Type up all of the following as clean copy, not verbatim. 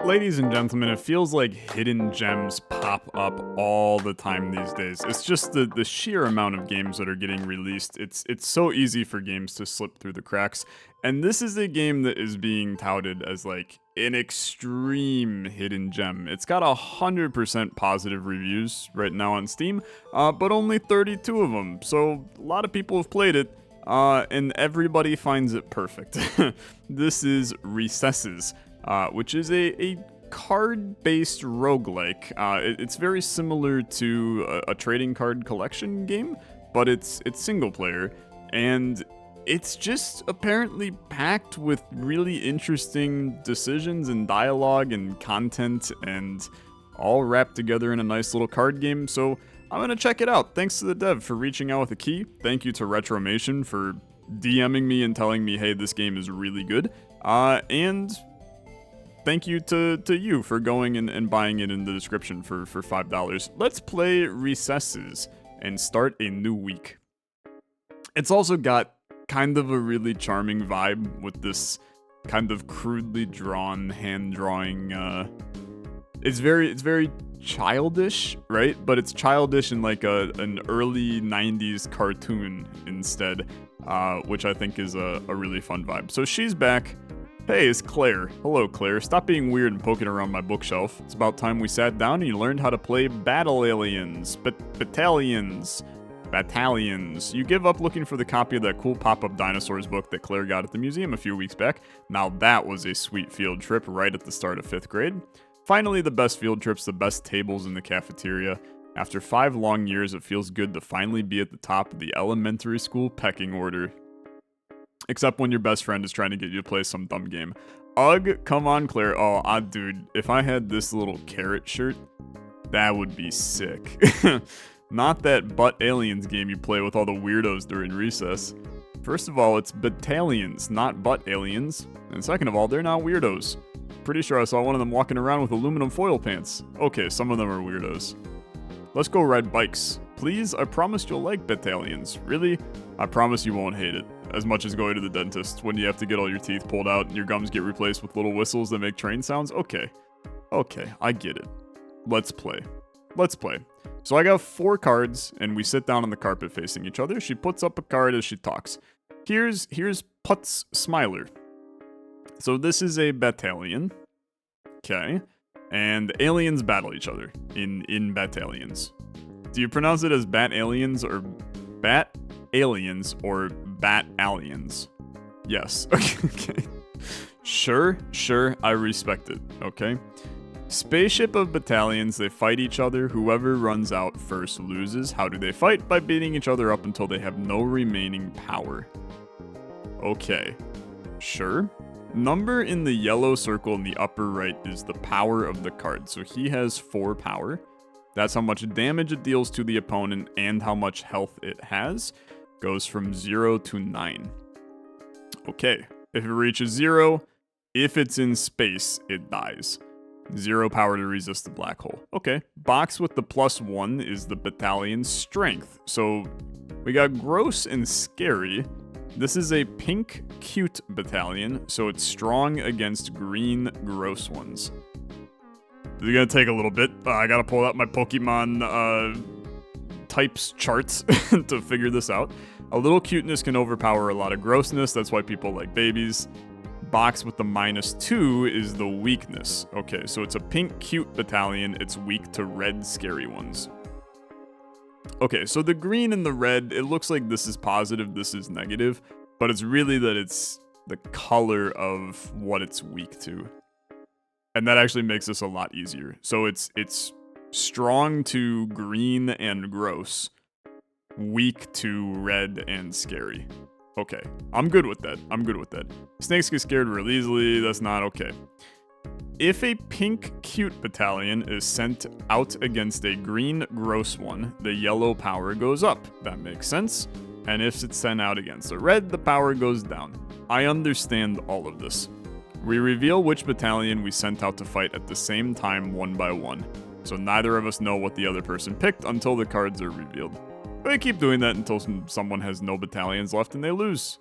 Ladies and gentlemen, it feels like hidden gems pop up all the time these days. It's just the sheer amount of games that are getting released. It's so easy for games to slip through the cracks. And this is a game that is being touted as like an extreme hidden gem. It's got 100% positive reviews right now on Steam, but only 32 of them. So a lot of people have played it, and everybody finds it perfect. This is Recesses. Which is a card-based roguelike. It's very similar to a trading card collection game, but it's single player, and it's just apparently packed with really interesting decisions and dialogue and content, and all wrapped together in a nice little card game. So I'm gonna check it out. Thanks to the dev for reaching out with a key. Thank you to Retromation for DMing me and telling me, hey, this game is really good. And thank you to you for going and buying it in the description for $5. Let's play Recesses and start a new week. It's also got kind of a really charming vibe with this kind of crudely drawn hand drawing. It's very childish, right? But it's childish in like an early 90s cartoon instead, which I think is a really fun vibe. So she's back. Hey, it's Claire. Hello, Claire. Stop being weird and poking around my bookshelf. It's about time we sat down and you learned how to play Battle Aliens. Battalions. You give up looking for the copy of that cool pop-up dinosaurs book that Claire got at the museum a few weeks back. Now that was a sweet field trip right at the start of 5th grade. Finally, the best field trips, the best tables in the cafeteria. After 5 long years, it feels good to finally be at the top of the elementary school pecking order. Except when your best friend is trying to get you to play some dumb game. Ugh, come on, Claire. Oh, dude, if I had this little carrot shirt, that would be sick. Not that Butt Aliens game you play with all the weirdos during recess. First of all, it's Battalions, not Butt Aliens. And second of all, they're not weirdos. Pretty sure I saw one of them walking around with aluminum foil pants. Okay, some of them are weirdos. Let's go ride bikes. Please, I promise you'll like Battalions. Really? I promise you won't hate it. As much as going to the dentist when you have to get all your teeth pulled out and your gums get replaced with little whistles that make train sounds. Okay, I get it. Let's play. So I got 4 cards, and we sit down on the carpet facing each other. She puts up a card as she talks. Here's Putz Smiler. So this is a battalion. Okay. And aliens battle each other in battalions. Do you pronounce it as Bat Aliens or Bat Aliens or Bat Aliens? Yes. Okay. Sure, I respect it. Okay. Spaceship of battalions, they fight each other. Whoever runs out first loses. How do they fight? By beating each other up until they have no remaining power. Okay. Sure. Number in the yellow circle in the upper right is the power of the card. So he has 4 power. That's how much damage it deals to the opponent and how much health it has. Goes from 0 to 9. Okay, if it reaches 0, if it's in space, it dies. 0 power to resist the black hole. Okay, box with the +1 is the battalion's strength. So we got gross and scary. This is a pink cute battalion, so it's strong against green gross ones. This is gonna take a little bit. I gotta pull out my Pokemon types charts to figure this out. A little cuteness can overpower a lot of grossness. That's why people like babies. Box with the -2 is the weakness. Okay, so it's a pink cute battalion. It's weak to red scary ones. Okay, so the green and the red, it looks like this is positive, this is negative, but it's really that it's the color of what it's weak to. And that actually makes this a lot easier. So it's strong to green and gross, weak to red and scary. Okay, I'm good with that. Snakes get scared real easily, that's not okay. If a pink cute battalion is sent out against a green gross one, the yellow power goes up. That makes sense. And if it's sent out against a red, the power goes down. I understand all of this. We reveal which battalion we sent out to fight at the same time 1 by 1. So neither of us know what the other person picked until the cards are revealed. We keep doing that until someone has no battalions left and they lose.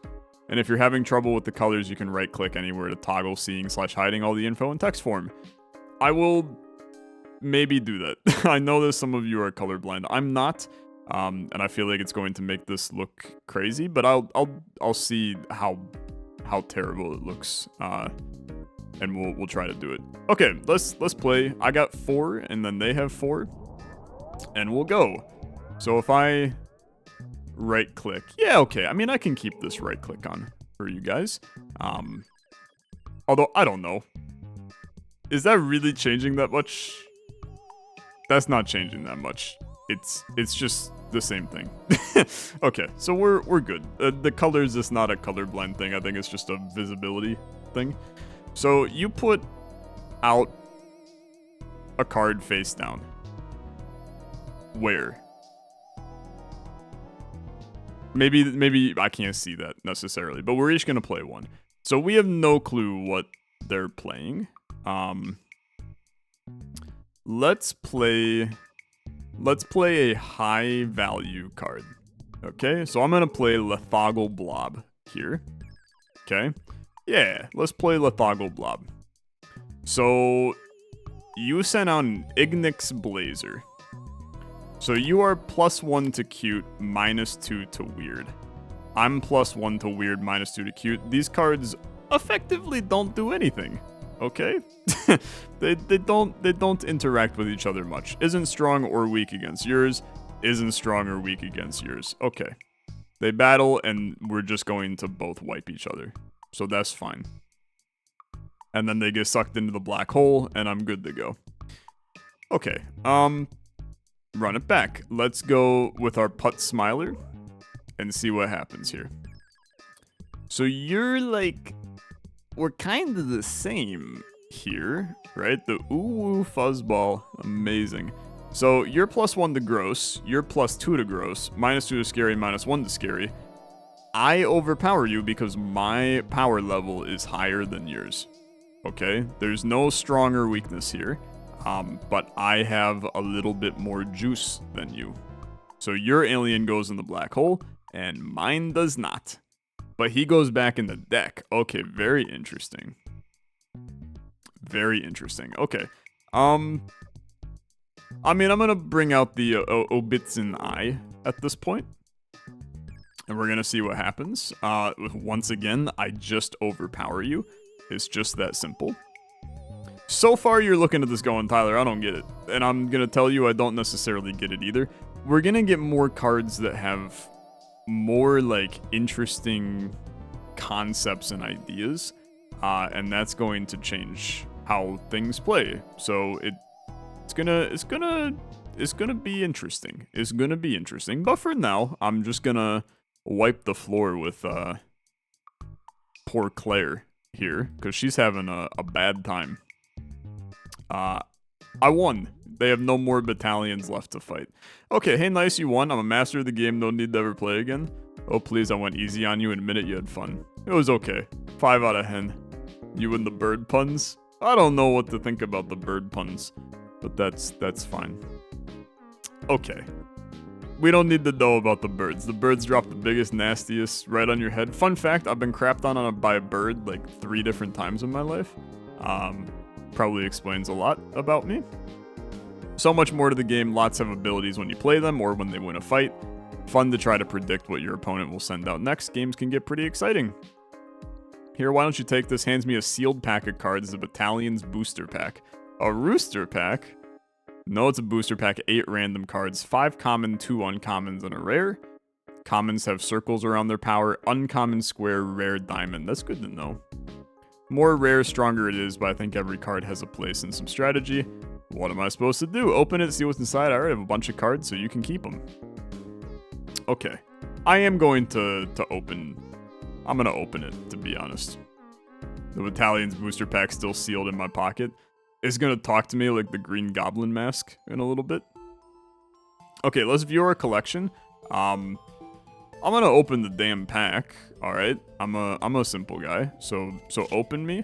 And if you're having trouble with the colors, you can right-click anywhere to toggle seeing/hiding all the info in text form. I will maybe do that. I know that some of you are colorblind. I'm not, and I feel like it's going to make this look crazy, but I'll see how terrible it looks, and we'll try to do it. Okay, let's play. I got 4, and then they have 4, and we'll go. So if I right click, yeah, okay. I mean, I can keep this right click on for you guys. Although I don't know, is that really changing that much? That's not changing that much. It's just the same thing. Okay, so we're good. The colors is not a colorblind thing. I think it's just a visibility thing. So you put out a card face down. Where? Maybe I can't see that necessarily, but we're each gonna play one. So we have no clue what they're playing. Let's play a high value card. Okay, so I'm gonna play Lethagal Blob here. Okay, yeah, let's play Lethagal Blob. So you sent out an Ignix Blazer. So you are +1 to cute, -2 to weird. I'm +1 to weird, -2 to cute. These cards effectively don't do anything. Okay? they don't interact with each other much. Isn't strong or weak against yours. Isn't strong or weak against yours. Okay. They battle and we're just going to both wipe each other. So that's fine. And then they get sucked into the black hole and I'm good to go. Okay. Run it back. Let's go with our Putt Smiler and see what happens here. So you're like, we're kind of the same here, right? The ooh fuzzball, amazing. So you're +1 to gross, you're +2 to gross, -2 to scary, -1 to scary. I overpower you because my power level is higher than yours. Okay, there's no strong or weakness here. But I have a little bit more juice than you. So your alien goes in the black hole, and mine does not. But he goes back in the deck. Okay, very interesting. Very interesting. Okay. I mean, I'm gonna bring out the Obitsin Eye at this point. And we're gonna see what happens. Once again, I just overpower you. It's just that simple. So far, you're looking at this going, Tyler, I don't get it. And I'm going to tell you I don't necessarily get it either. We're going to get more cards that have more, like, interesting concepts and ideas. And that's going to change how things play. So it's gonna be interesting. It's gonna be interesting. But for now, I'm just gonna wipe the floor with poor Claire here. Because she's having a bad time. I won. They have no more battalions left to fight. Okay, hey, nice, you won. I'm a master of the game, no need to ever play again. Oh, please, I went easy on you and admit it, you had fun. It was okay. 5 out of 10. You and the bird puns? I don't know what to think about the bird puns, but that's fine. Okay. We don't need to know about the birds. The birds drop the biggest, nastiest right on your head. Fun fact, I've been crapped on by a bird like 3 different times in my life. Probably explains a lot about me. So much more to the game, lots of abilities when you play them or when they win a fight. Fun to try to predict what your opponent will send out next. Games can get pretty exciting. Here, why don't you take this? Hands me a sealed pack of cards, the Battalion's Booster Pack. A Rooster Pack? No, it's a Booster Pack, 8 random cards, 5 common, 2 uncommons, and a rare. Commons have circles around their power, uncommon square, rare diamond. That's good to know. More rare, stronger it is, but I think every card has a place in some strategy. What am I supposed to do? Open it, see what's inside. I already have a bunch of cards, so you can keep them. Okay. I am going to open... I'm going to open it, to be honest. The Battalion's Booster Pack still sealed in my pocket. It's going to talk to me like the Green Goblin mask in a little bit. Okay, let's view our collection. I'm going to open the damn pack. Alright, I'm a simple guy, so open me,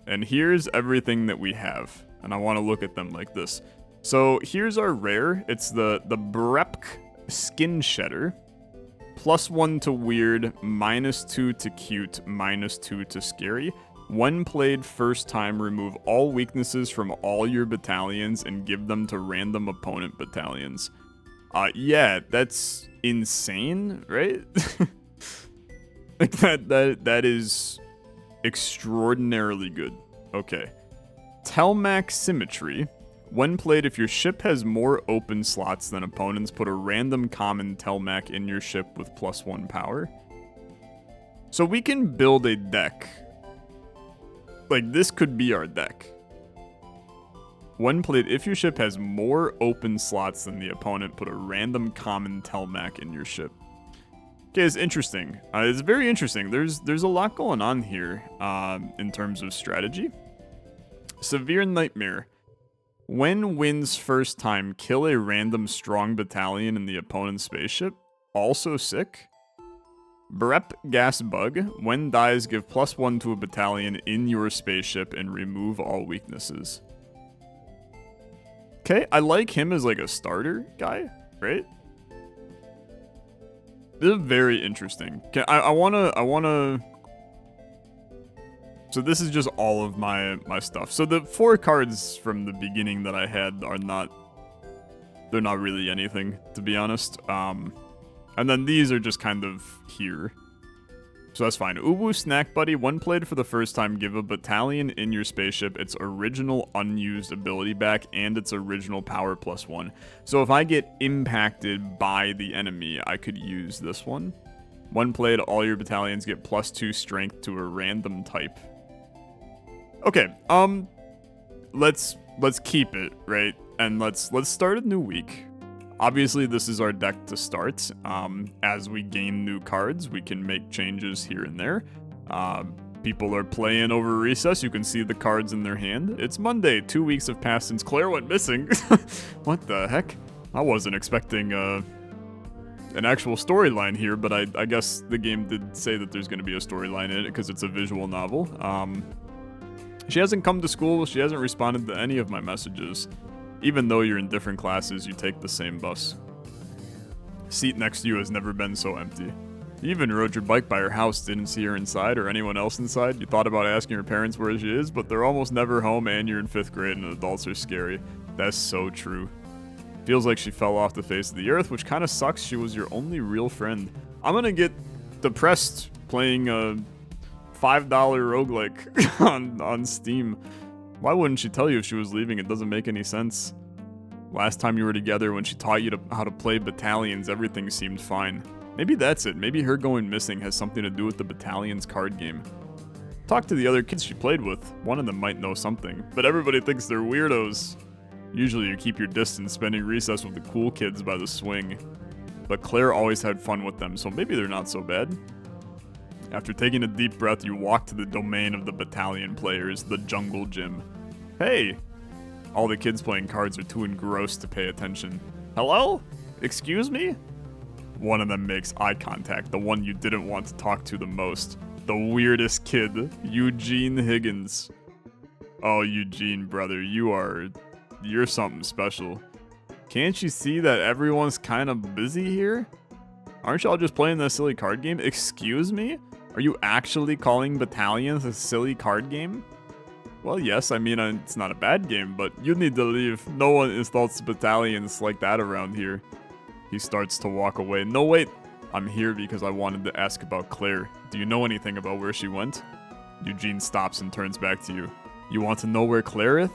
and here's everything that we have, and I want to look at them like this. So here's our rare, it's the Brepk Skin Shedder, +1 to weird, -2 to cute, -2 to scary, When played first time, remove all weaknesses from all your battalions and give them to random opponent battalions. Yeah, that's insane, right? Like that is extraordinarily good. Okay. Telmac Symmetry. When played, if your ship has more open slots than opponents, put a random common Telmac in your ship with +1 power. So we can build a deck. Like, this could be our deck. When played, if your ship has more open slots than the opponent, put a random common Telmac in your ship. Okay, it's interesting. It's very interesting. There's a lot going on here in terms of strategy. Severe Nightmare. When wins first time, kill a random strong battalion in the opponent's spaceship. Also sick. Brep Gas Bug. When dies, give +1 to a battalion in your spaceship and remove all weaknesses. Okay, I like him as like a starter guy, right? This is very interesting. Okay, I wanna. So this is just all of my stuff. So the 4 cards from the beginning that I had are they're not really anything, to be honest. And then these are just kind of here. So that's fine. Uwu Snack Buddy, when played for the first time, give a battalion in your spaceship its original unused ability back and its original power +1. So if I get impacted by the enemy, I could use this one. When played, all your battalions get +2 strength to a random type. Okay, let's keep it, right? And let's start a new week. Obviously, this is our deck to start. As we gain new cards, we can make changes here and there. People are playing over recess. You can see the cards in their hand. It's Monday. 2 weeks have passed since Claire went missing. What the heck? I wasn't expecting an actual storyline here, but I guess the game did say that there's going to be a storyline in it because it's a visual novel. She hasn't come to school. She hasn't responded to any of my messages. Even though you're in different classes, you take the same bus. Seat next to you has never been so empty. You even rode your bike by her house, didn't see her inside or anyone else inside. You thought about asking her parents where she is, but they're almost never home and you're in 5th grade and adults are scary. That's so true. Feels like she fell off the face of the earth, which kind of sucks. She was your only real friend. I'm gonna get depressed playing a $5 roguelike on Steam. Why wouldn't she tell you if she was leaving? It doesn't make any sense. Last time you were together, when she taught you how to play battalions, everything seemed fine. Maybe that's it. Maybe her going missing has something to do with the battalions card game. Talk to the other kids she played with. One of them might know something, but everybody thinks they're weirdos. Usually you keep your distance, spending recess with the cool kids by the swing. But Claire always had fun with them, so maybe they're not so bad. After taking a deep breath, you walk to the domain of the battalion players, the jungle gym. Hey! All the kids playing cards are too engrossed to pay attention. Hello? Excuse me? One of them makes eye contact, the one you didn't want to talk to the most. The weirdest kid, Eugene Higgins. Oh, Eugene, brother, you're something special. Can't you see that everyone's kind of busy here? Aren't y'all just playing that silly card game? Excuse me? Are you actually calling battalions a silly card game? Well, yes, I mean, it's not a bad game, but you need to leave. No one installs battalions like that around here. He starts to walk away. No, wait. I'm here because I wanted to ask about Claire. Do you know anything about where she went? Eugene stops and turns back to you. You want to know where Claire is?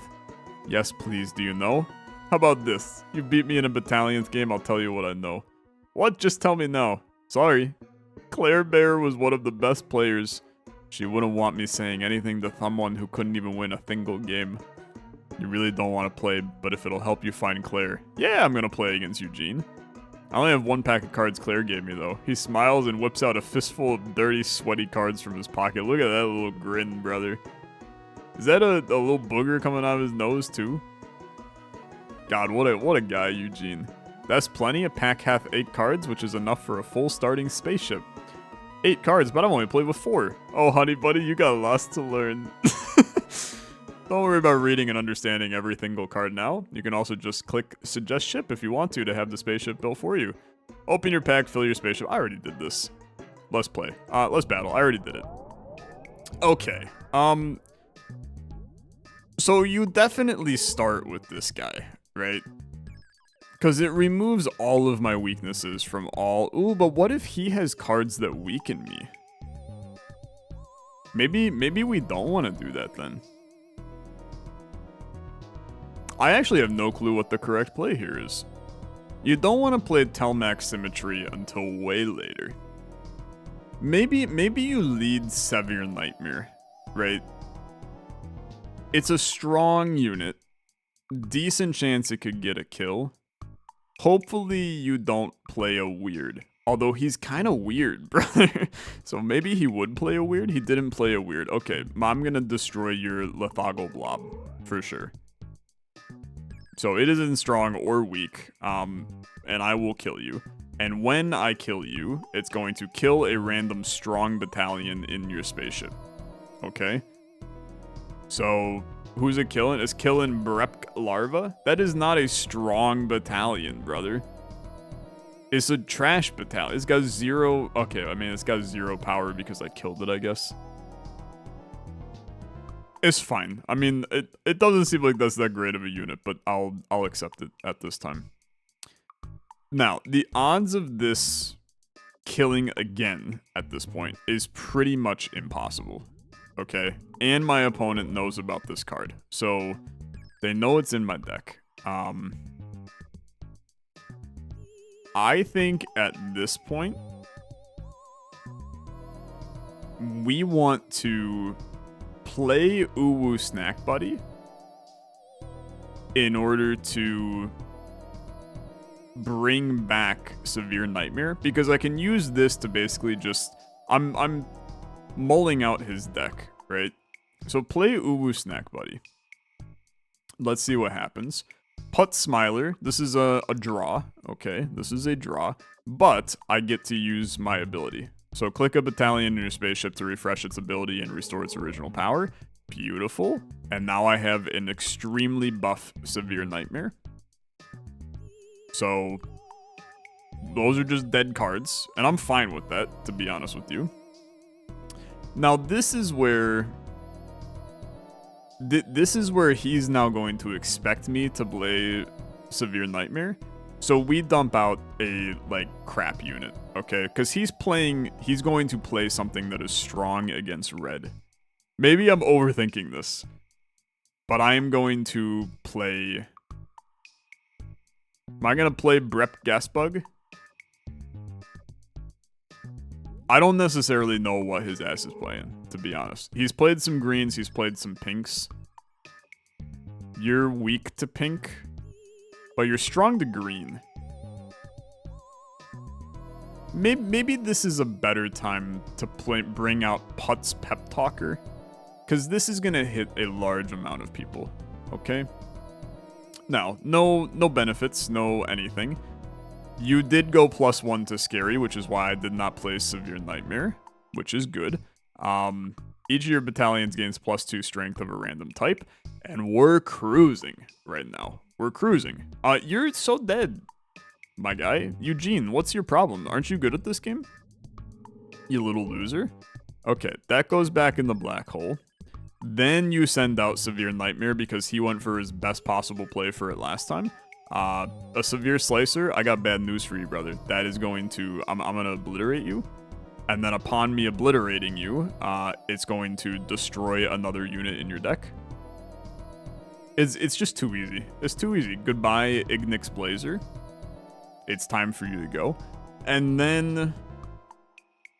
Yes, please. Do you know? How about this? You beat me in a battalions game, I'll tell you what I know. What? Just tell me now. Sorry. Claire Bear was one of the best players. She wouldn't want me saying anything to someone who couldn't even win a single game. You really don't want to play, but if it'll help you find Claire. Yeah, I'm gonna play against Eugene. I only have 1 pack of cards Claire gave me, though. He smiles and whips out a fistful of dirty, sweaty cards from his pocket. Look at that little grin, brother. Is that a little booger coming out of his nose, too? God, what a guy, Eugene. That's plenty. A pack hath 8 cards, which is enough for a full starting spaceship. 8 cards, but I've only played with 4. Oh, honey buddy, you got lots to learn. Don't worry about reading and understanding every single card now. You can also just click Suggest Ship if you want to have the spaceship built for you. Open your pack, fill your spaceship. I already did this. Let's play. Let's battle. I already did it. Okay. So you definitely start with this guy, right? Because it removes all of my weaknesses from all... Ooh, but what if he has cards that weaken me? Maybe we don't want to do that then. I actually have no clue what the correct play here is. You don't want to play Telmac Symmetry until way later. Maybe you lead Severe Nightmare, right? It's a strong unit. Decent chance it could get a kill. Hopefully you don't play a weird. Although he's kind of weird, brother. So maybe he would play a weird. He didn't play a weird. Okay, I'm gonna destroy your Lethago Blob, for sure. So it isn't strong or weak, and I will kill you. And when I kill you, it's going to kill a random strong battalion in your spaceship. Okay? So, who's it killing? It's killing Brepk Larva? That is not a strong battalion, brother. It's a trash battalion. It's got 0... Okay, I mean, it's got 0 power because I killed it, I guess. It's fine. I mean, it doesn't seem like that's that great of a unit, but I'll accept it at this time. Now, the odds of this killing again at this point is pretty much impossible. Okay? And my opponent knows about this card. So, they know it's in my deck. I think at this point, we want to play Uwu Snack Buddy in order to bring back Severe Nightmare, because I can use this to basically just... I'm mulling out his deck, right? So play Uwu Snack Buddy. Let's see what happens. Put Smiler. This is a draw. Okay, this is a draw. But I get to use my ability. So click a battalion in your spaceship to refresh its ability and restore its original power. Beautiful. And now I have an extremely buff Severe Nightmare. So those are just dead cards. And I'm fine with that, to be honest with you. Now this is where... This is where he's now going to expect me to play Severe Nightmare. So we dump out a, like, crap unit, okay? Because he's going to play something that is strong against red. Maybe I'm overthinking this. But I am going to play... Am I going to play Brep Gasbug? I don't necessarily know what his ass is playing, to be honest. He's played some greens, he's played some pinks. You're weak to pink, but you're strong to green. Maybe this is a better time to bring out Putz Pep Talker, because this is going to hit a large amount of people, okay? Now, no benefits, no anything. You did go +1 to Scary, which is why I did not play Severe Nightmare, which is good. Each of your battalions gains +2 strength of a random type, and we're cruising right now. We're cruising. You're so dead, my guy. Eugene, what's your problem? Aren't you good at this game? You little loser. Okay, that goes back in the black hole. Then you send out Severe Nightmare because he went for his best possible play for it last time. A Severe Slicer, I got bad news for you, brother. That is going to... I'm gonna obliterate you. And then upon me obliterating you, it's going to destroy another unit in your deck. It's just too easy. It's too easy. Goodbye, Ignix Blazer. It's time for you to go. And then...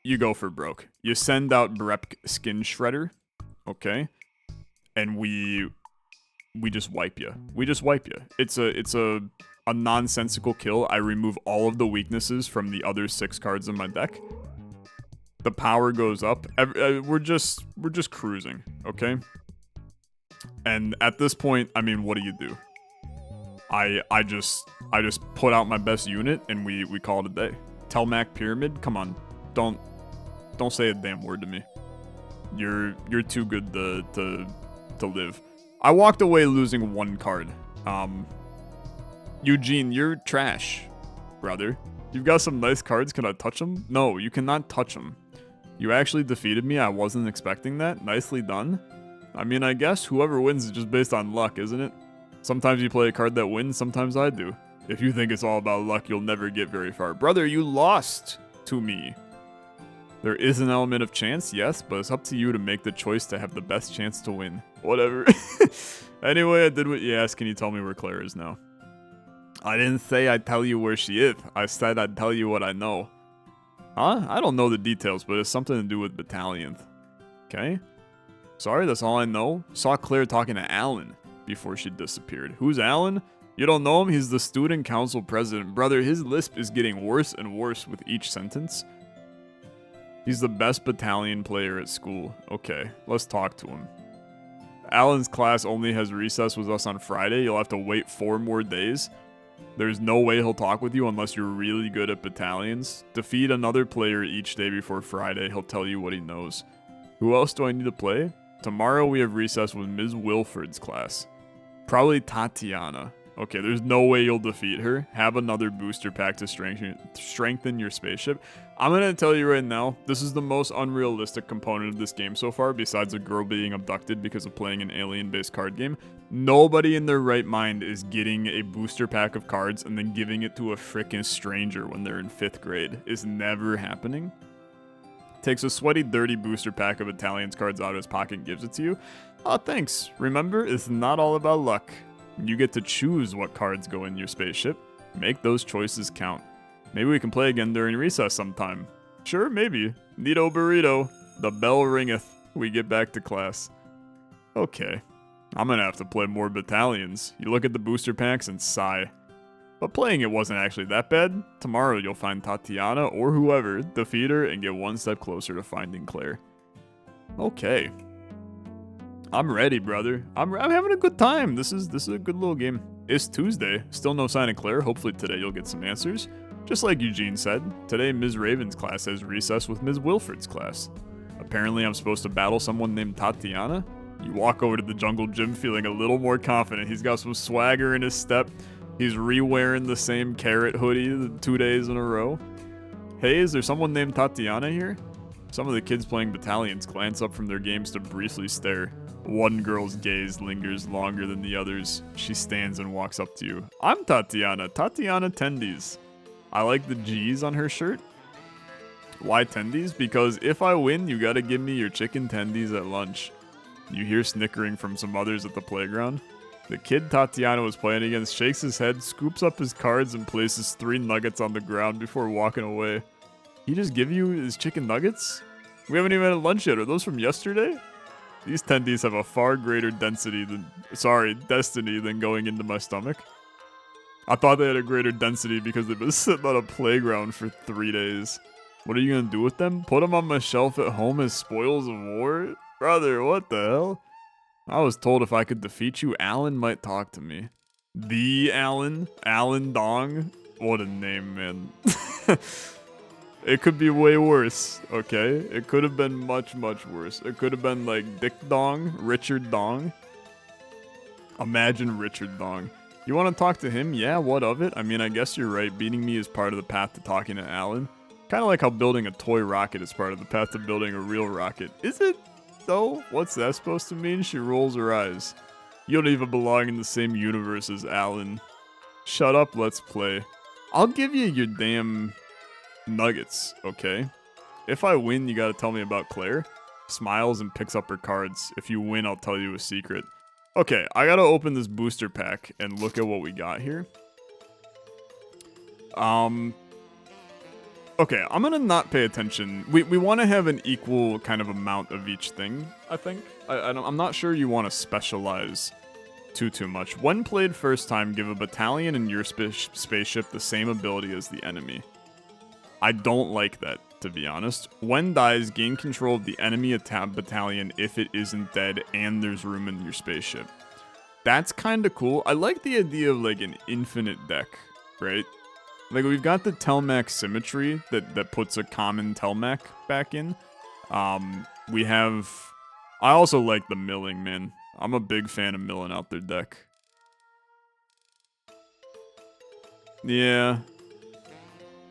you go for broke. You send out Brep Skin Shredder. Okay? And we just wipe you. We just wipe you. It's a nonsensical kill. I remove all of the weaknesses from the other 6 cards in my deck. The power goes up. We're just cruising, okay? And at this point, I mean, what do? I just put out my best unit and we call it a day. Telmac Pyramid, come on, don't say a damn word to me. You're too good to live. I walked away losing 1 card. Eugene, you're trash, brother. You've got some nice cards. Can I touch them? No, you cannot touch them. You actually defeated me. I wasn't expecting that. Nicely done. I mean, I guess whoever wins is just based on luck, isn't it? Sometimes you play a card that wins, sometimes I do. If you think it's all about luck, you'll never get very far. Brother, you lost to me. There is an element of chance, yes, but it's up to you to make the choice to have the best chance to win. Whatever. Anyway, I did what you asked. Can you tell me where Claire is now? I didn't say I'd tell you where she is. I said I'd tell you what I know. Huh? I don't know the details, but it's something to do with battalion. Okay? Sorry, that's all I know. Saw Claire talking to Alan before she disappeared. Who's Alan? You don't know him? He's the student council president. Brother, his lisp is getting worse and worse with each sentence. He's the best battalion player at school. Okay, let's talk to him. Alan's class only has recess with us on Friday. You'll have to wait 4 more days. There's no way he'll talk with you unless you're really good at battalions. Defeat another player each day before Friday. He'll tell you what he knows. Who else do I need to play? Tomorrow we have recess with Ms. Wilford's class. Probably Tatiana. Okay, there's no way you'll defeat her. Have another booster pack to strengthen your spaceship. I'm gonna tell you right now, this is the most unrealistic component of this game so far, besides a girl being abducted because of playing an alien-based card game. Nobody in their right mind is getting a booster pack of cards and then giving it to a frickin' stranger when they're in 5th grade. It's never happening. Takes a sweaty, dirty booster pack of Italian's cards out of his pocket and gives it to you. Oh, thanks. Remember, it's not all about luck. You get to choose what cards go in your spaceship. Make those choices count. Maybe we can play again during recess sometime. Sure, maybe. Neato burrito. The bell ringeth. We get back to class. Okay. I'm gonna have to play more battalions. You look at the booster packs and sigh. But playing it wasn't actually that bad. Tomorrow you'll find Tatiana or whoever, defeat her, and get 1 step closer to finding Claire. Okay. I'm ready, brother. I'm having a good time. This is a good little game. It's Tuesday. Still no sign of Claire. Hopefully today you'll get some answers. Just like Eugene said, today Ms. Raven's class has recess with Ms. Wilford's class. Apparently I'm supposed to battle someone named Tatiana. You walk over to the jungle gym feeling a little more confident. He's got some swagger in his step. He's re-wearing the same carrot hoodie 2 days in a row. Hey, is there someone named Tatiana here? Some of the kids playing battalions glance up from their games to briefly stare. One girl's gaze lingers longer than the others. She stands and walks up to you. I'm Tatiana. Tatiana Tendies. I like the G's on her shirt. Why tendies? Because if I win, you gotta give me your chicken tendies at lunch. You hear snickering from some others at the playground. The kid Tatiana was playing against shakes his head, scoops up his cards, and places 3 nuggets on the ground before walking away. He just give you his chicken nuggets? We haven't even had lunch yet. Are those from yesterday? These tendies have a far greater destiny than going into my stomach. I thought they had a greater density because they've been sitting on a playground for 3 days. What are you gonna do with them? Put them on my shelf at home as spoils of war? Brother, what the hell? I was told if I could defeat you, Alan might talk to me. The Alan? Alan Dong? What a name, man. It could be way worse, okay? It could have been much, much worse. It could have been like Dick Dong, Richard Dong. Imagine Richard Dong. You want to talk to him? Yeah, what of it? I mean, I guess you're right. Beating me is part of the path to talking to Alan. Kind of like how building a toy rocket is part of the path to building a real rocket. Is it, though? What's that supposed to mean? She rolls her eyes. You don't even belong in the same universe as Alan. Shut up, let's play. I'll give you your damn nuggets, okay? If I win, you gotta tell me about Claire. Smiles and picks up her cards. If you win, I'll tell you a secret. Okay, I gotta open this booster pack and look at what we got here. Okay, I'm gonna not pay attention. We want to have an equal kind of amount of each thing, I think. I'm not sure you want to specialize too much. When played first time, give a battalion in your spaceship the same ability as the enemy. I don't like that, to be honest. When dies, gain control of the enemy battalion if it isn't dead and there's room in your spaceship. That's kind of cool. I like the idea of like an infinite deck, right? Like we've got the Telmac symmetry that puts a common Telmac back in. We have... I also like the milling, man. I'm a big fan of milling out their deck. Yeah.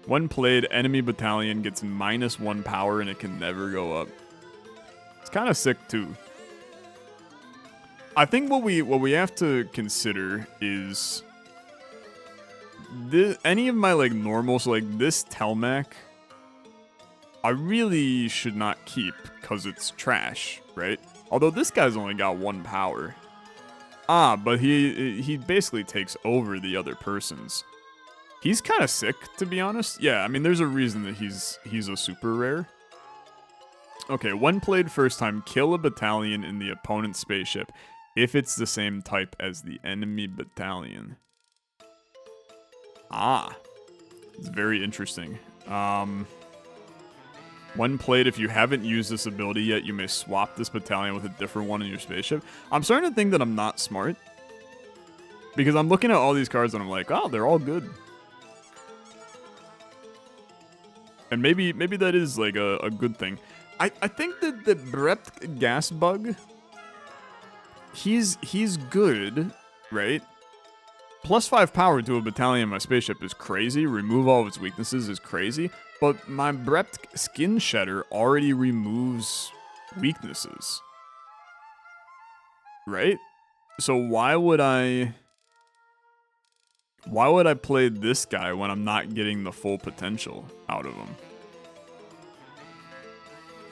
When played, enemy battalion gets -1 power and it can never go up. It's kind of sick too. I think what we have to consider is any of my like normals, like this Telmac, I really should not keep because it's trash, right? Although this guy's only got 1 power. But he basically takes over the other person's. He's kind of sick, to be honest. Yeah, I mean, there's a reason that he's a super rare. Okay, when played first time, kill a battalion in the opponent's spaceship if it's the same type as the enemy battalion. It's very interesting. When played, if you haven't used this ability yet, you may swap this battalion with a different one in your spaceship. I'm starting to think that I'm not smart. Because I'm looking at all these cards and I'm like, oh, they're all good. And maybe that is like a good thing. I think that the Brept Gas Bug, he's good, right? +5 power to a battalion in my spaceship is crazy. Remove all of its weaknesses is crazy. But my Brept Skin Shedder already removes weaknesses. Right? So why would I play this guy when I'm not getting the full potential out of him?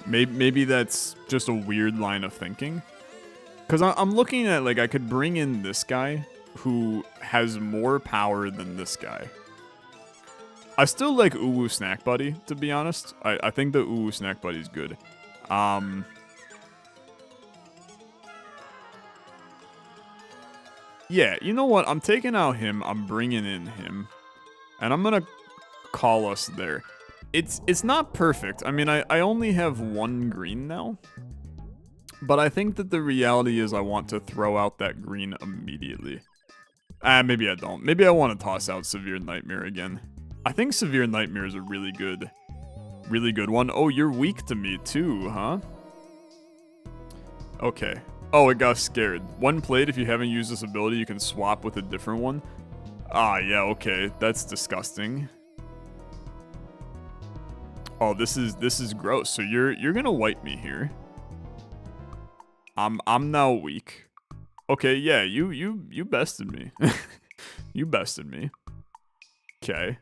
Maybe that's just a weird line of thinking. Because I'm looking at, like, I could bring in this guy who has more power than this guy. I still like Uwu Snack Buddy, to be honest. I think the Uwu Snack Buddy's good. Yeah, you know what? I'm taking out him. I'm bringing in him. And I'm going to call us there. It's not perfect. I mean, I only have 1 green now. But I think that the reality is I want to throw out that green immediately. Maybe I don't. Maybe I want to toss out Severe Nightmare again. I think Severe Nightmare is a really good one. Oh, you're weak to me too, huh? Okay. Oh, it got scared. When played, if you haven't used this ability, you can swap with a different one. Yeah, okay. That's disgusting. Oh, this is gross. So you're gonna wipe me here. I'm now weak. Okay, yeah, you bested me. You bested me. Okay.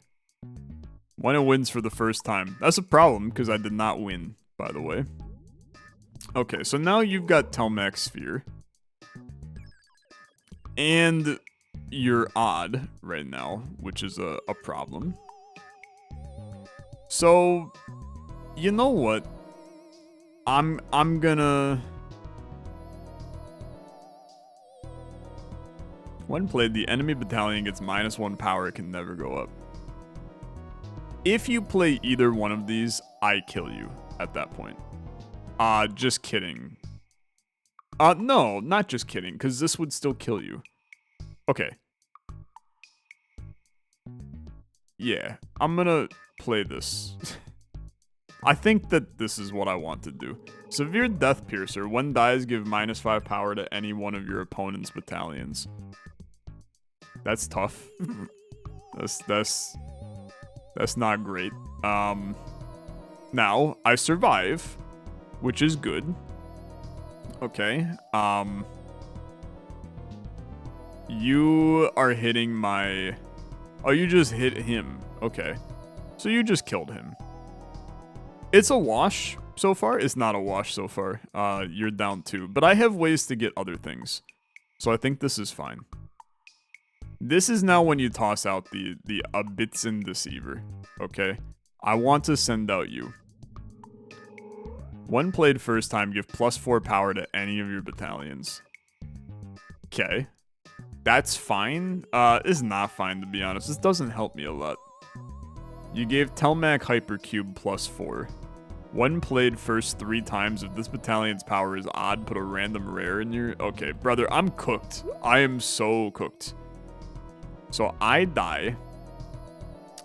When it wins for the first time. That's a problem, because I did not win, by the way. Okay, so now you've got Telmac Sphere. And you're odd right now, which is a problem. So, you know what? I'm gonna... When played, the enemy battalion gets -1 power. It can never go up. If you play either one of these, I kill you at that point. Just kidding. No, not just kidding, because this would still kill you. Okay. Yeah, I'm gonna play this. I think that this is what I want to do. Severe Death Piercer. When dies, give -5 power to any one of your opponent's battalions. That's tough. That's not great. Now, I survive, which is good. Okay. You are hitting my... Oh, you just hit him. Okay. So you just killed him. It's a wash so far. It's not a wash so far. You're down 2. But I have ways to get other things. So I think this is fine. This is now when you toss out the Abitzen Deceiver, okay? I want to send out you. When played first time, give +4 power to any of your battalions. Okay. That's fine. It's not fine, to be honest. This doesn't help me a lot. You gave Telmac Hypercube +4. When played first 3 times, if this battalion's power is odd, put a random rare in your... Okay, brother, I'm cooked. I am so cooked. So I die,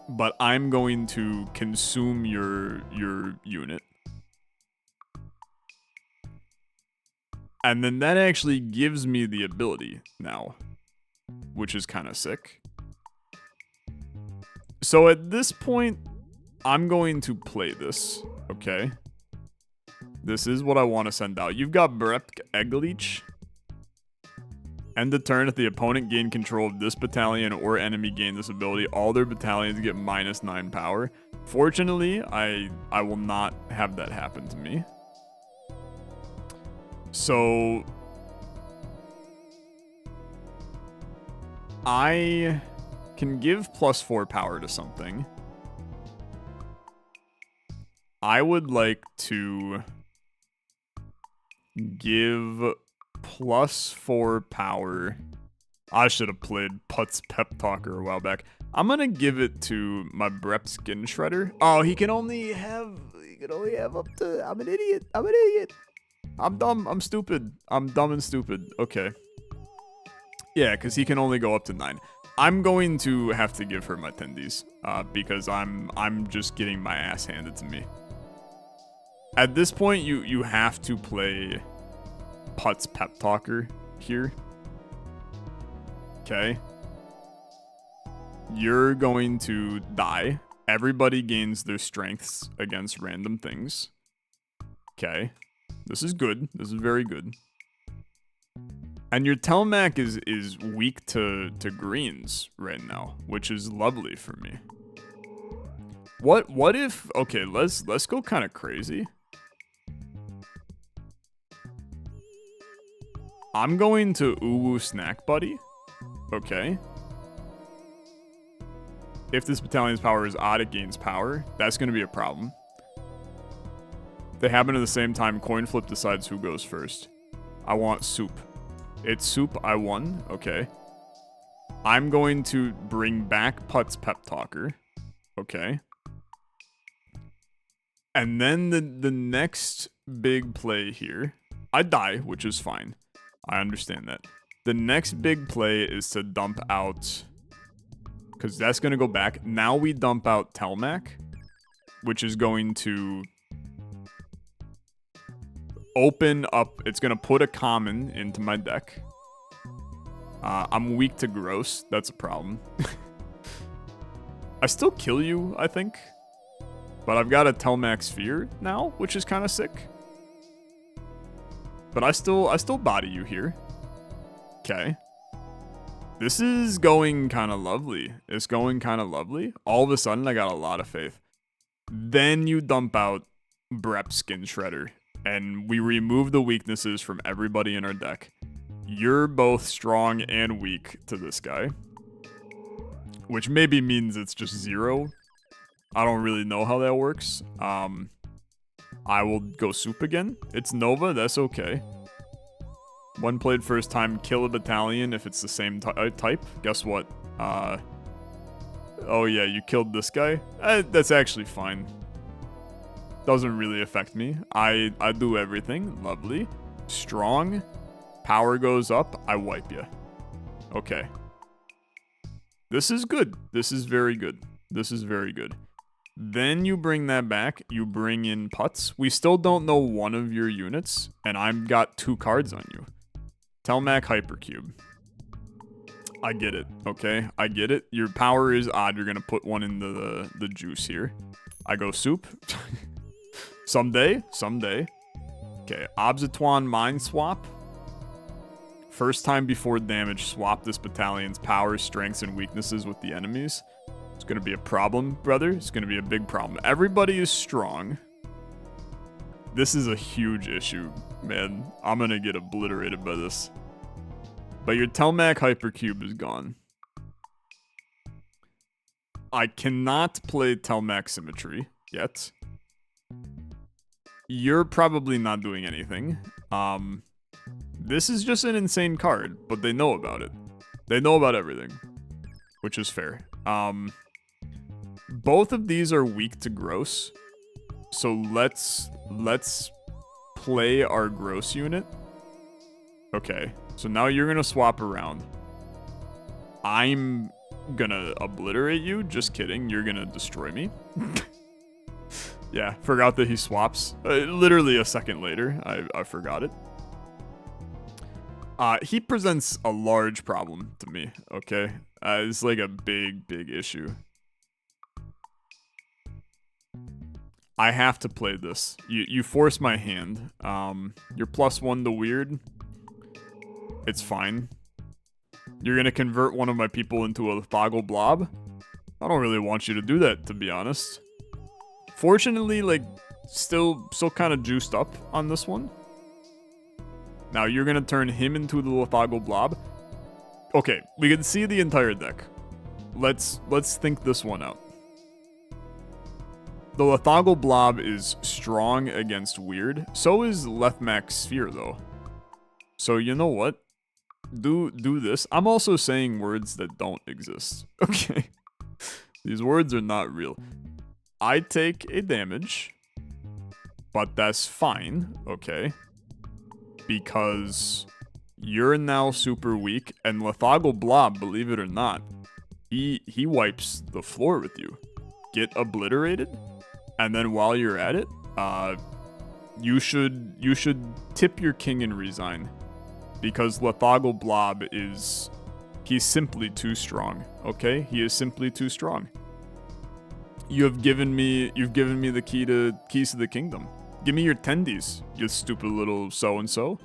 but I'm going to consume your unit. And then that actually gives me the ability now, which is kind of sick. So at this point, I'm going to play this, okay? This is what I want to send out. You've got Brep Eggleech. End the turn, if the opponent gain control of this battalion or enemy gain this ability, all their battalions get -9 power. Fortunately, I will not have that happen to me. So I can give +4 power to something. I would like to give +4 power. I should have played Putz Pep Talker a while back. I'm gonna give it to my Brep Skin Shredder. Oh, he can only have up to. I'm an idiot. I'm dumb. I'm stupid. I'm dumb and stupid. Okay. Yeah, because he can only go up to 9. I'm going to have to give her my tendies, because I'm just getting my ass handed to me. At this point, you have to play Putz Pep Talker here. Okay. You're going to die. Everybody gains their strengths against random things. Okay. This is good. This is very good. And your Telmac is weak to greens right now, which is lovely for me. What if, okay, let's go kind of crazy. I'm going to Uwu Snack Buddy. Okay. If this battalion's power is odd, it gains power. That's going to be a problem. If they happen at the same time, coin flip decides who goes first. I want soup. It's soup, I won. Okay. I'm going to bring back Putz Pep Talker. Okay. And then the next big play here. I die, which is fine. I understand that. The next big play is to dump out, because that's going to go back. Now we dump out Telmac, which is going to open up. It's going to put a common into my deck. I'm weak to gross. That's a problem. I still kill you, I think. But I've got a Telmac Sphere now, which is kind of sick. But I still body you here. Okay. This is going kind of lovely. It's going kind of lovely. All of a sudden, I got a lot of faith. Then you dump out Brep Skin Shredder. And we remove the weaknesses from everybody in our deck. You're both strong and weak to this guy. Which maybe means it's just 0. I don't really know how that works. I will go soup again. It's Nova, that's okay. When played first time, kill a battalion if it's the same type. Guess what? Oh yeah, you killed this guy? That's actually fine. Doesn't really affect me. I do everything. Lovely. Strong. Power goes up. I wipe you. Okay. This is good. This is very good. This is very good. Then you bring that back. You bring in Putz. We still don't know one of your units, and I've got 2 cards on you. Telmac Hypercube. I get it, okay? I get it. Your power is odd. You're going to put one into the juice here. I go soup. Someday. Okay, Obzituan Mind Swap. First time before damage, swap this battalion's power, strengths, and weaknesses with the enemies. It's going to be a problem, brother. It's going to be a big problem. Everybody is strong. This is a huge issue, man. I'm going to get obliterated by this. But your Telmac Hypercube is gone. I cannot play Telmac Symmetry yet. You're probably not doing anything. This is just an insane card, but they know about it. They know about everything, which is fair. Both of these are weak to gross, so let's play our gross unit. Okay, so now you're gonna swap around. I'm gonna obliterate you. Just kidding. You're gonna destroy me. Yeah, forgot that he swaps. Literally a second later, I forgot it. He presents a large problem to me, okay? It's like a big issue. I have to play this. You force my hand. You're +1 to weird. It's fine. You're gonna convert one of my people into a Lithoggle blob? I don't really want you to do that, to be honest. Fortunately, like, still kind of juiced up on this one. Now, you're gonna turn him into the Lithoggle blob. Okay, we can see the entire deck. Let's think this one out. The Lithoggle blob is strong against weird. So is Lethmac Sphere, though. So you know what? Do this. I'm also saying words that don't exist. Okay. These words are not real. I take a damage, but that's fine, okay? Because you're now super weak, and Lithoggle blob, believe it or not, he wipes the floor with you. Get obliterated, and then while you're at it, you should tip your king and resign, because Lithoggle blob he's simply too strong. Okay, he is simply too strong. You've given me the keys to the kingdom. Give me your tendies, you stupid little so and so.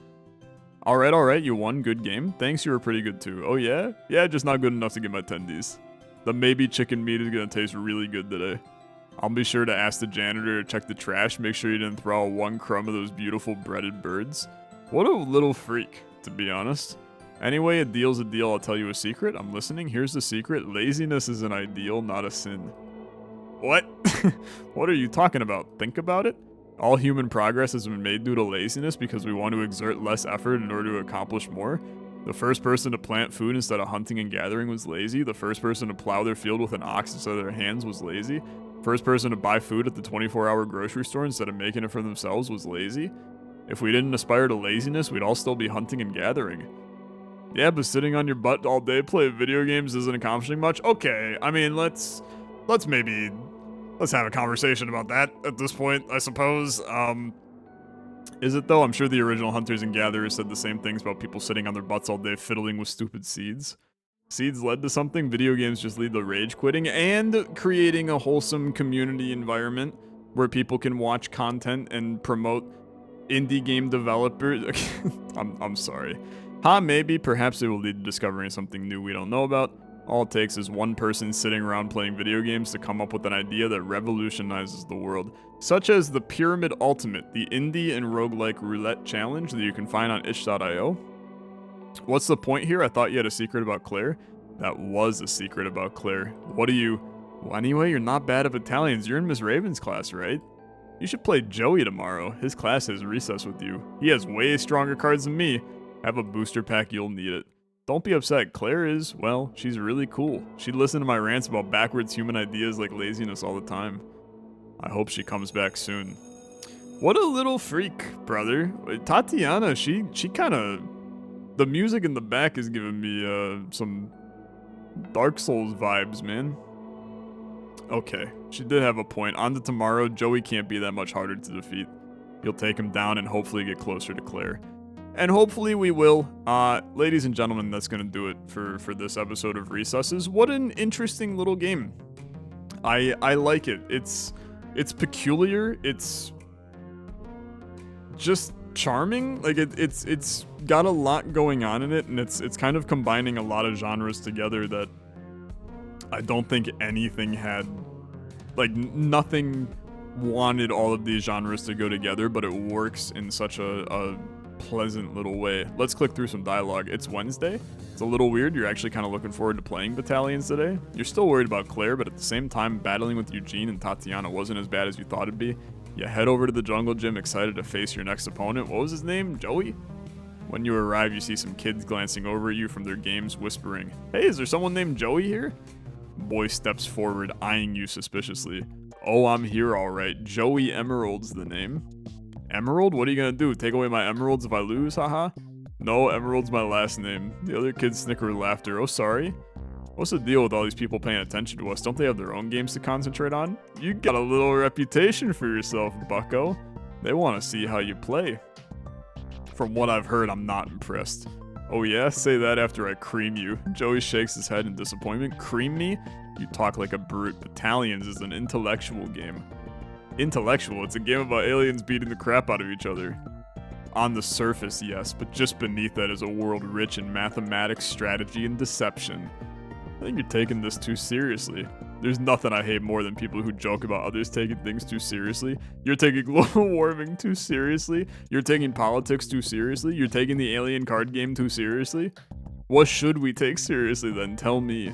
All right, you won. Good game. Thanks, you were pretty good too. Oh yeah? Yeah, just not good enough to get my tendies. The maybe chicken meat is gonna taste really good today. I'll be sure to ask the janitor to check the trash, make sure you didn't throw out one crumb of those beautiful breaded birds. What a little freak, to be honest. Anyway, a deal's a deal. I'll tell you a secret. I'm listening. Here's the secret. Laziness is an ideal, not a sin. What? What are you talking about? Think about it? All human progress has been made due to laziness because we want to exert less effort in order to accomplish more. The first person to plant food instead of hunting and gathering was lazy. The first person to plow their field with an ox instead of their hands was lazy. First person to buy food at the 24-hour grocery store instead of making it for themselves was lazy. If we didn't aspire to laziness, we'd all still be hunting and gathering. Yeah, but sitting on your butt all day playing video games isn't accomplishing much? Okay, I mean, let's have a conversation about that at this point, I suppose. Is it though? I'm sure the original hunters and gatherers said the same things about people sitting on their butts all day fiddling with stupid seeds. Seeds led to something, video games just lead to rage quitting and creating a wholesome community environment where people can watch content and promote indie game developers. I'm sorry. Maybe, perhaps it will lead to discovering something new we don't know about. All it takes is one person sitting around playing video games to come up with an idea that revolutionizes the world, such as the Pyramid Ultimate, the indie and roguelike roulette challenge that you can find on itch.io. What's the point here? I thought you had a secret about Claire. That was a secret about Claire. What do you... Well, anyway, you're not bad at Italians. You're in Miss Raven's class, right? You should play Joey tomorrow. His class has recess with you. He has way stronger cards than me. Have a booster pack, you'll need it. Don't be upset. Claire is, well, she's really cool. She'd listen to my rants about backwards human ideas like laziness all the time. I hope she comes back soon. What a little freak, brother. Tatiana, she kind of... The music in the back is giving me some Dark Souls vibes, man. Okay, she did have a point. On to tomorrow, Joey can't be that much harder to defeat. You'll take him down and hopefully get closer to Claire. And hopefully we will. Ladies and gentlemen, that's going to do it for this episode of Recesses. What an interesting little game. I like it. It's peculiar. It's just charming. Like it's got a lot going on in it, and it's kind of combining a lot of genres together that I don't think anything had, like, nothing wanted all of these genres to go together, but it works in such a pleasant little way. Let's click through some dialogue. It's Wednesday. It's a little weird. You're actually kind of looking forward to playing battalions today. You're still worried about Claire, but at the same time, battling with Eugene and Tatiana wasn't as bad as you thought it'd be. You head over to the jungle gym excited to face your next opponent. What was his name? Joey? When you arrive, you see some kids glancing over at you from their games, whispering, "Hey, is there someone named Joey here?" Boy steps forward, eyeing you suspiciously. "Oh, I'm here all right. Joey Emerald's the name." "Emerald? What are you gonna do? Take away my emeralds if I lose, haha?" "No, Emerald's my last name." The other kids snicker with laughter. "Oh, sorry. What's the deal with all these people paying attention to us? Don't they have their own games to concentrate on?" "You got a little reputation for yourself, bucko. They want to see how you play." "From what I've heard, I'm not impressed." "Oh yeah? Say that after I cream you." Joey shakes his head in disappointment. "Cream me? You talk like a brute. Battalions is an intellectual game." Intellectual. It's a game about aliens beating the crap out of each other. On the surface, yes, but just beneath that is a world rich in mathematics, strategy, and deception. I think you're taking this too seriously. There's nothing I hate more than people who joke about others taking things too seriously. You're taking global warming too seriously. You're taking politics too seriously. You're taking the alien card game too seriously. What should we take seriously then? Tell me.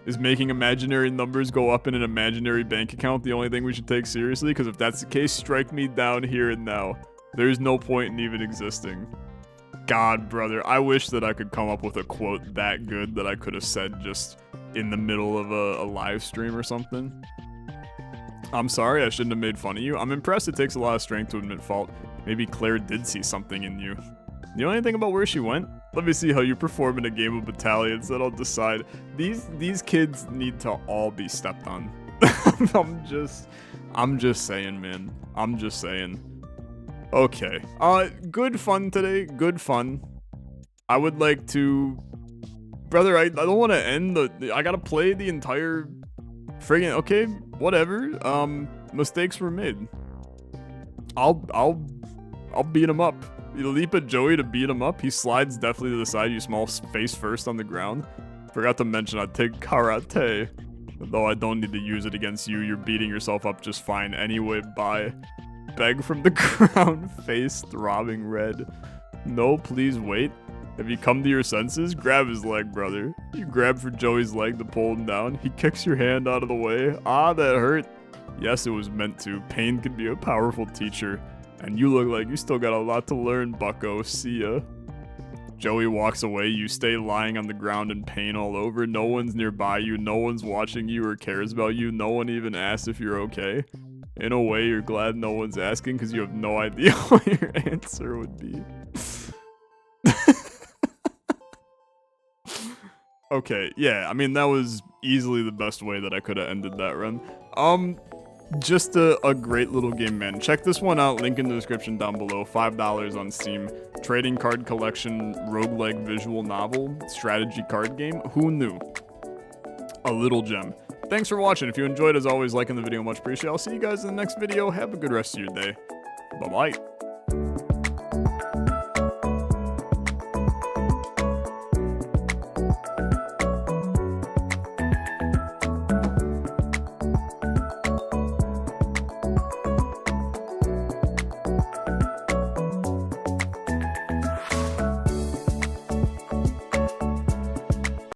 Is making imaginary numbers go up in an imaginary bank account the only thing we should take seriously? Because if that's the case, strike me down here and now. There's no point in even existing. God, brother, I wish that I could come up with a quote that good that I could have said just in the middle of a live stream or something. I'm sorry, I shouldn't have made fun of you. I'm impressed it takes a lot of strength to admit fault. Maybe Claire did see something in you. You know anything about where she went? Let me see how you perform in a game of battalions, then I'll decide. These kids need to all be stepped on. I'm just saying, man. I'm just saying. Okay. Good fun today. Good fun. I would like to... Brother, I don't want to end the... I gotta play the entire... friggin'... Okay, whatever. Mistakes were made. I'll beat him up. You leap at Joey to beat him up. He slides definitely to the side. You small face first on the ground. Forgot to mention I'd take karate. Though I don't need to use it against you. You're beating yourself up just fine anyway. Bye. Beg from the ground, face throbbing red. No, please wait. Have you come to your senses? Grab his leg, brother. You grab for Joey's leg to pull him down. He kicks your hand out of the way. Ah, that hurt. Yes, it was meant to. Pain can be a powerful teacher. And you look like you still got a lot to learn, bucko. See ya. Joey walks away. You stay lying on the ground in pain all over. No one's nearby you. No one's watching you or cares about you. No one even asks if you're okay. In a way, you're glad no one's asking because you have no idea what your answer would be. Okay, yeah, I mean, that was easily the best way that I could have ended that run. Just a great little game, man. Check this one out, link in the description down below. $5 on Steam. Trading card collection, roguelike visual novel, strategy card game. Who knew? A little gem. Thanks for watching. If you enjoyed, as always, liking the video much appreciated. I'll see you guys in the next video. Have a good rest of your day. Bye-bye.